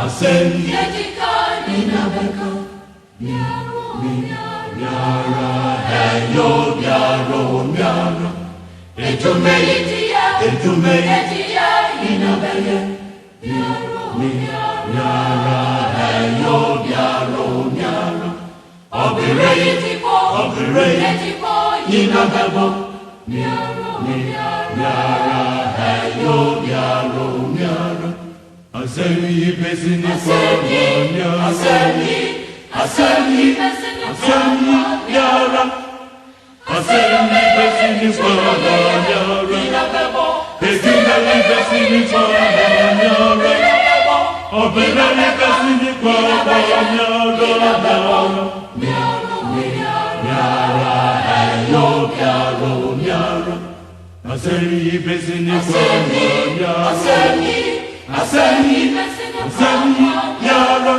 Ascendika, Inabeka, Miara, Heyo, Miara, Etume, Inabeye, Miara, Heyo, Miara, Obere, Inabebo, Miara, Heyo, Miara, Asemi, Besini, Asemi, Miara, Asemi, Besini, Miara, Etume, Besini, Miara, Obere, Besini, Miara, Heyo, Miara, Asemi, Besini, Asemi, Miara, Asemi, Besini, Miara,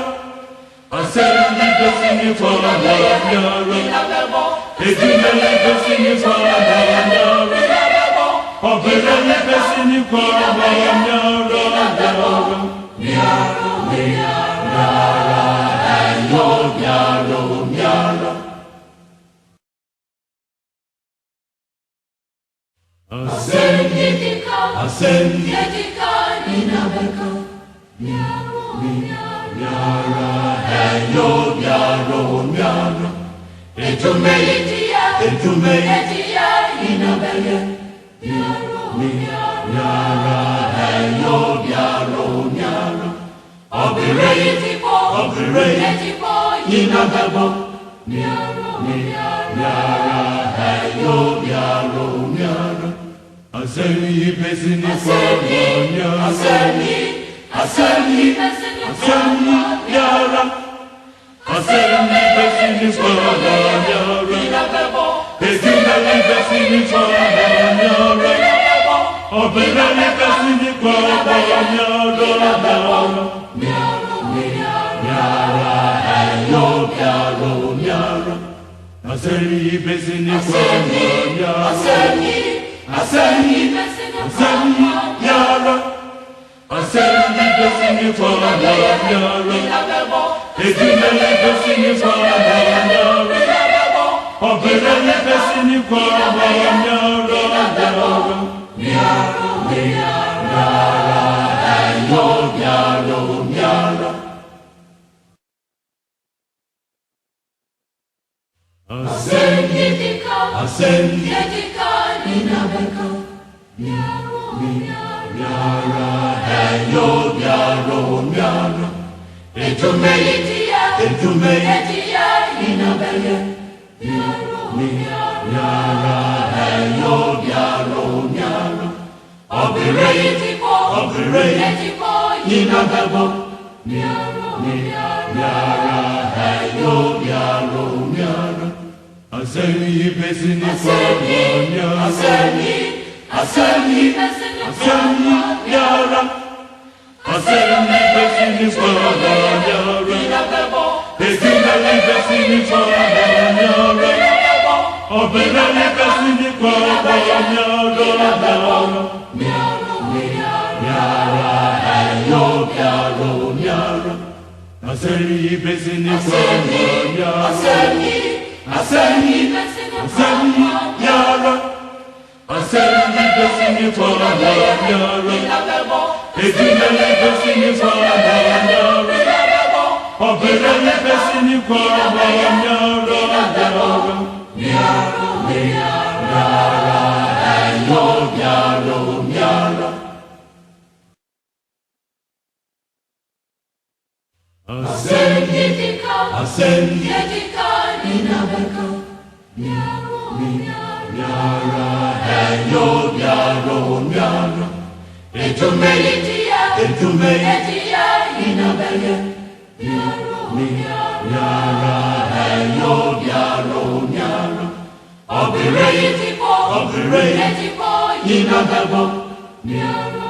Etume, Besini, Miara, Obere, Besini, Miara, Heyo, Miara, Ascendika, Inabeka, Miara, Heyo, Miara, Etume, Inabeye, Miara, Heyo, Miara, Obere, Inabebo, Miara, Heyo, Miara, Asemi, Besini, Asemi, Miara, Asemi, Besini, Miara, Etume, Besini, Miara, Obere, Besini, Miara, Heyo, Miara, Asemi, Besini, Asemi, Miara, Asemi, Besini, Miara, Etume, Besini, Miara, Obere, Besini, Miara, Heyo, Miara, Ascendika, Inabeka, Miara, Heyo, Miara, Etume, Inabeye, Miara, Heyo, Miara, Obere, Inabebo, Miara, Heyo, Miara, Asemi, Besini, Asemi, Miara, Asemi, Besini, Miara, Etume, Besini, Miara, Obere, Besini, Miara, Heyo, Miara, Asemi, Besini, Asemi, Miara, Asemi, Besini, Miara, Etume, Besini, Miara, Obere, Besini, Miara, Heyo, Miara, Ascendika, Inabeka, Miara, Heyo, Miara, Etume, Inabeye, Miara, Heyo, Miara, Obere, Inabebo, Miara,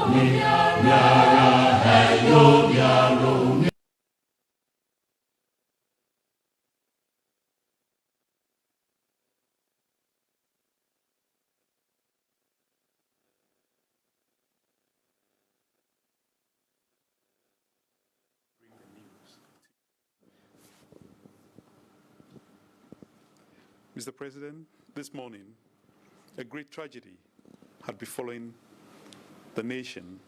Heyo, Miara. Mr. President, this morning, a great tragedy had befallen the nation,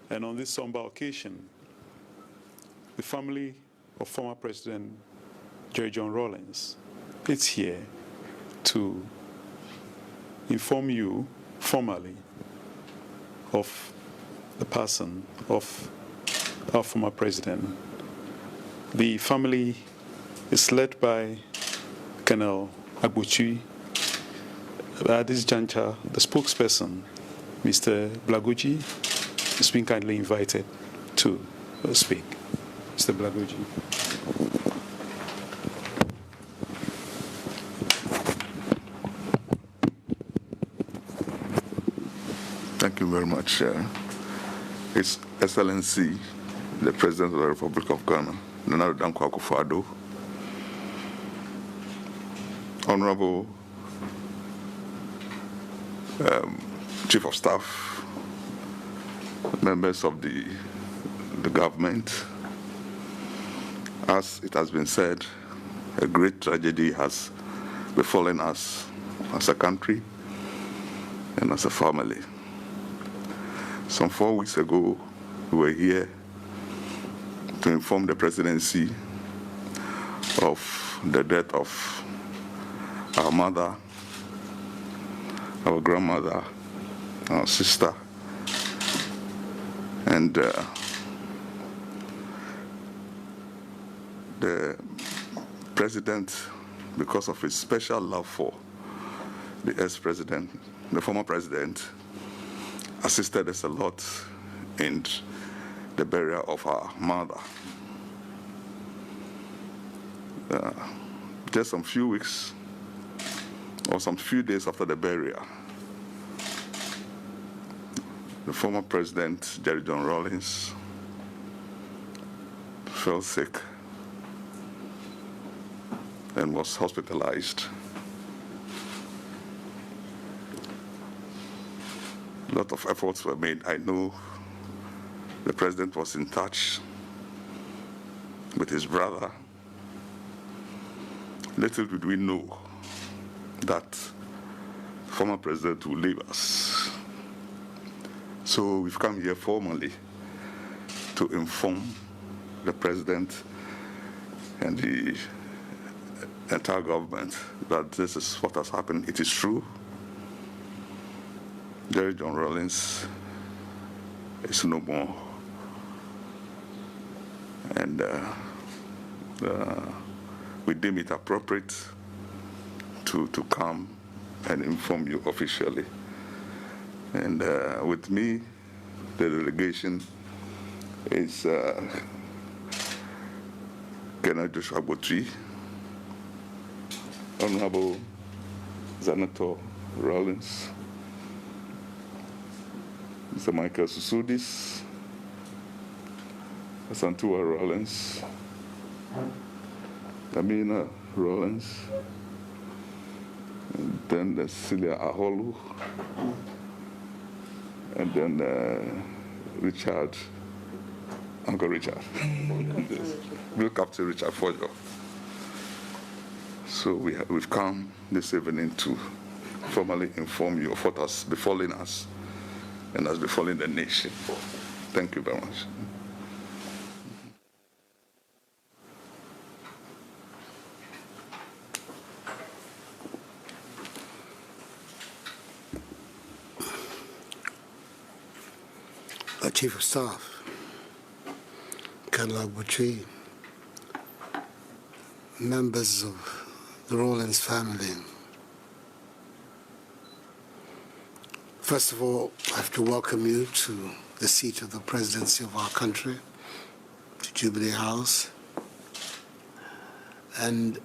and on this somber occasion, the family of former President John Rawlings is here to inform you formally of the passing of our former president. The family is led by Colonel Agbochi. At this juncture, the spokesperson, Mr. Blagoji, is being kindly invited to speak. Mr. Blagoji. Thank you very much. His Excellency, the President of the Republic of Ghana, President Akufo-Addo, Honorable Chief of Staff, members of the government. As it has been said, a great tragedy has befallen us as a country and as a family. Some 4 weeks ago, we were here to inform the presidency of the death of our mother, our grandmother, our sister, and the president, because of his special love for the ex-president, the former president, assisted us a lot in the burial of our mother. Just some few weeks or some few days after the burial, the former president, John Rawlings, fell sick and was hospitalized. A lot of efforts were made. I know the president was in touch with his brother. Little did we know that former president will leave us. So we've come here formally to inform the president and the entire government that this is what has happened. It is true. John Rawlings is no more, and we deem it appropriate to come and inform you officially. And with me, the delegation is Colonel Joshua Botri, Honorable Senator Rawlings, Mr. Michael Susudis, Santua Rawlings, Amina Rawlings, and then Cecilia Aholu, and then Richard, Uncle Richard, Real Captain Richard Fojo. So we've come this evening to formally inform you of what has befallen us and has befallen the nation. Thank you very much. Our Chief of Staff, Colonel Agbochi, members of the Rawlings family. First of all, I have to welcome you to the seat of the presidency of our country, to Jubilee House, and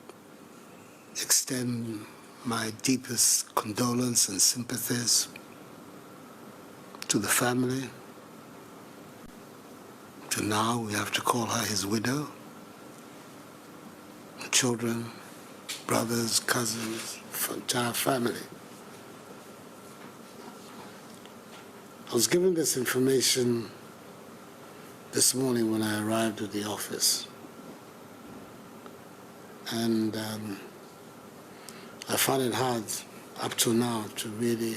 extend my deepest condolence and sympathies to the family. To now, we have to call her his widow, children, brothers, cousins, entire family. I was given this information this morning when I arrived at the office. And I find it hard up to now to really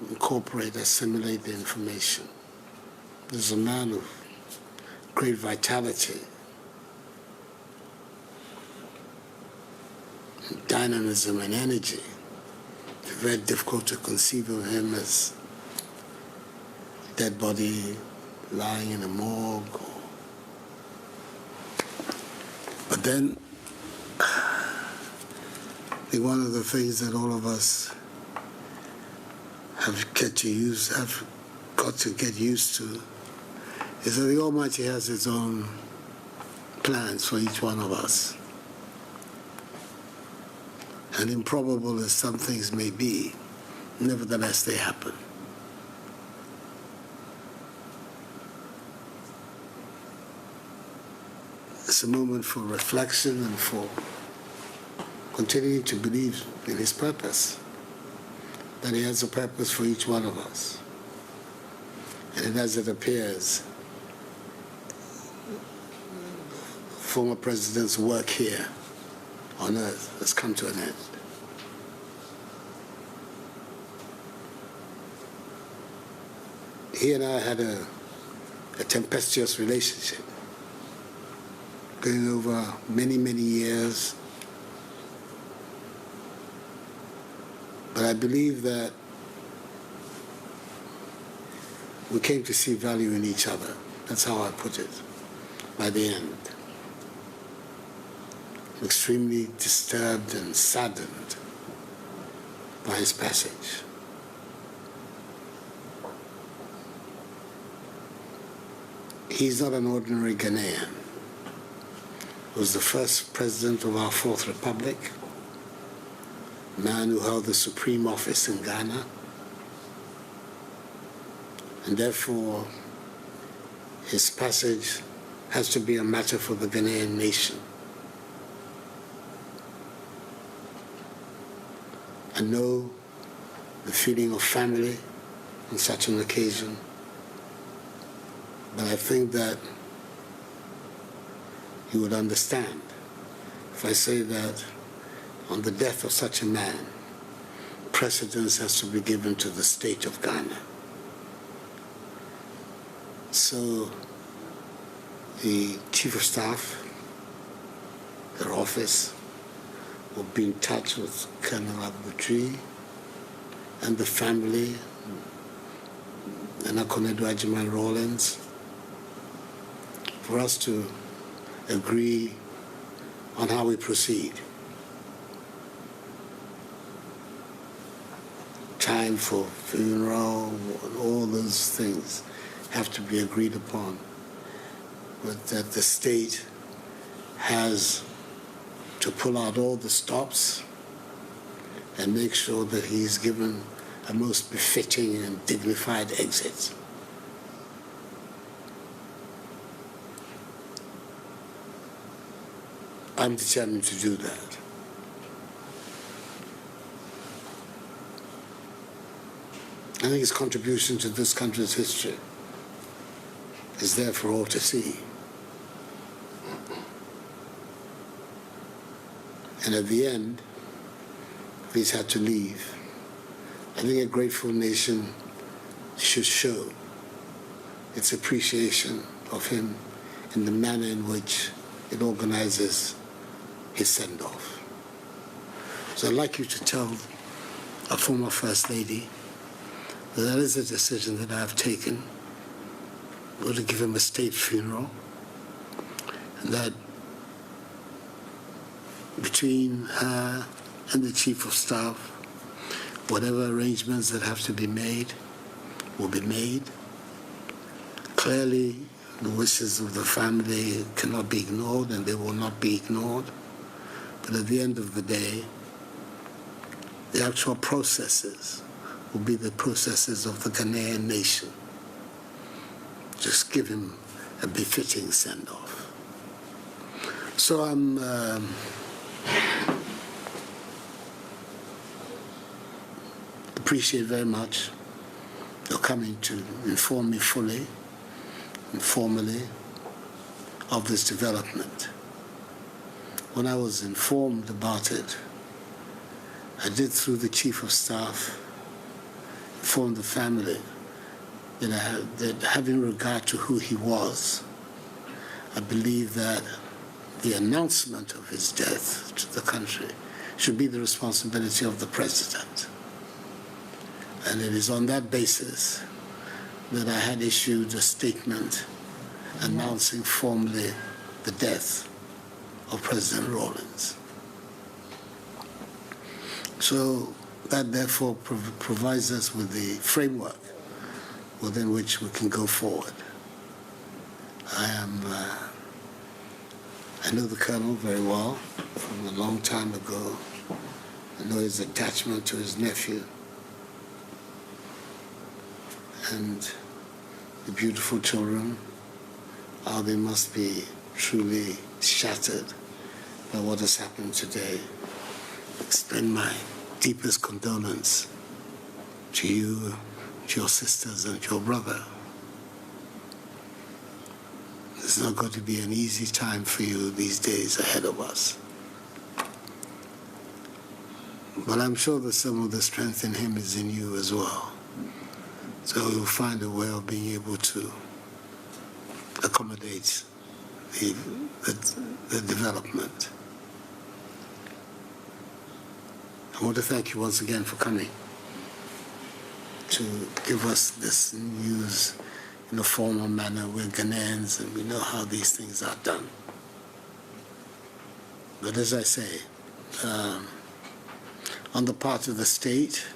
incorporate, assimilate the information. There's a man of great vitality, dynamism and energy. It's very difficult to conceive of him as a dead body lying in a morgue. But then, I think one of the things that all of us have got to get used to is that the Almighty has His own plans for each one of us. And improbable as some things may be, nevertheless they happen. It's a moment for reflection and for continuing to believe in His purpose, that He has a purpose for each one of us. And as it appears, former president's work here on earth has come to an end. He and I had a tempestuous relationship going over many, many years. But I believe that we came to see value in each other. That's how I put it, by the end. I'm extremely disturbed and saddened by his passage. He's not an ordinary Ghanaian. He was the first president of our Fourth Republic, a man who held the supreme office in Ghana, and therefore his passage has to be a matter for the Ghanaian nation. I know the feeling of family on such an occasion, but I think that you would understand if I say that on the death of such a man, precedence has to be given to the state of Ghana. So the Chief of Staff, their office, will be in touch with Colonel Abutri and the family, and President Rawlings, for us to agree on how we proceed. Time for funeral, all those things have to be agreed upon, but that the state has to pull out all the stops and make sure that he's given a most befitting and dignified exit. I'm determined to do that. I think his contribution to this country's history is there for all to see. And at the end, if he's had to leave, I think a grateful nation should show its appreciation of him in the manner in which it organizes his send-off. So I'd like you to tell a former First Lady that is a decision that I've taken. We're to give him a state funeral, and that between her and the Chief of Staff, whatever arrangements that have to be made will be made. Clearly, the wishes of the family cannot be ignored, and they will not be ignored. But at the end of the day, the actual processes will be the processes of the Ghanaian nation. Just give him a befitting send-off. So I'm appreciate very much your coming to inform me fully and formally of this development. When I was informed about it I did, through the Chief of Staff, inform the family that having regard to who he was, I believe that the announcement of his death to the country should be the responsibility of the President. And it is on that basis that I had issued a statement announcing formally the death of President Rawlings. So that therefore provides us with the framework within which we can go forward. I know the Colonel very well from a long time ago. I know his attachment to his nephew and the beautiful children. How they must be truly shattered by what has happened today. I extend my deepest condolence to you, to your sisters, and to your brother. It's not going to be an easy time for you these days ahead of us. But I'm sure that some of the strength in him is in you as well. So we'll find a way of being able to accommodate the development. I want to thank you once again for coming to give us this news in a formal manner. We're Ghanaians and we know how these things are done. But as I say, on the part of the state,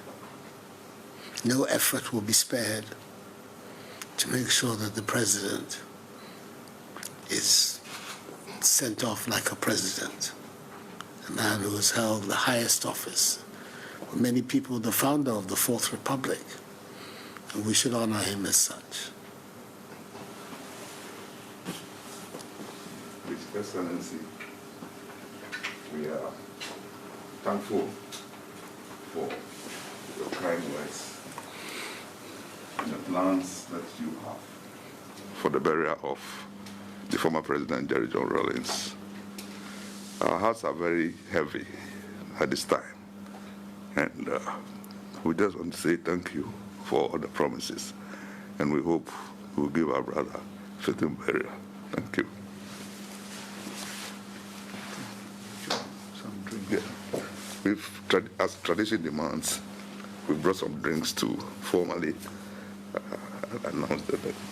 no effort will be spared to make sure that the President is sent off like a president, a man who has held the highest office. For many people, the founder of the Fourth Republic, and we should honor him as such. His Excellency, we are thankful for your kind words and the plans that you have for the burial of the former President John Rawlings. Our hearts are very heavy at this time, and we just want to say thank you for all the promises, and we hope we'll give our brother fitting burial. Thank you. Yeah. As tradition demands, we brought some drinks to formally announce the death.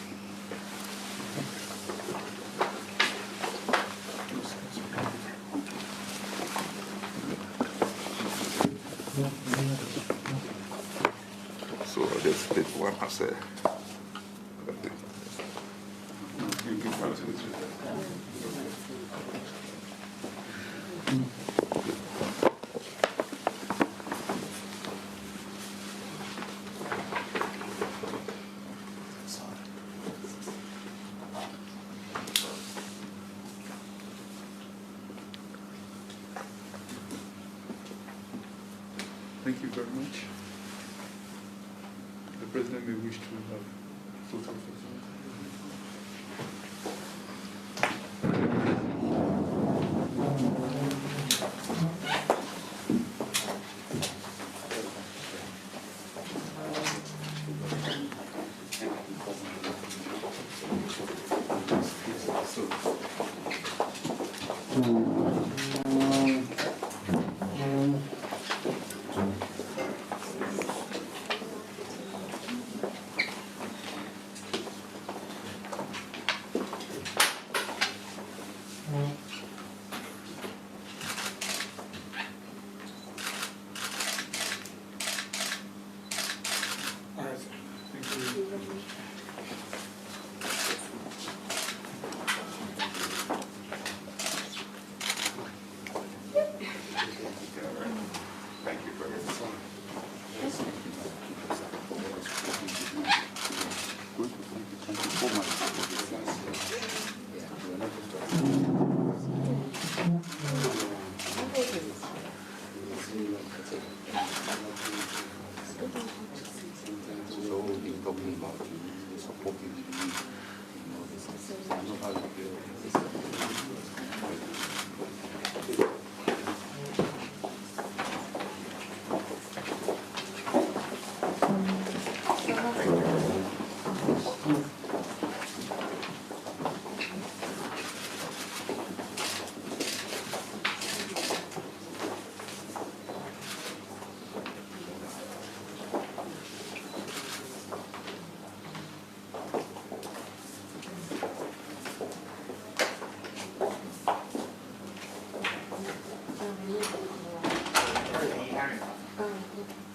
So I'll just take one as a Thank you very much. The President may wish to have photos. Fine. Oh, okay.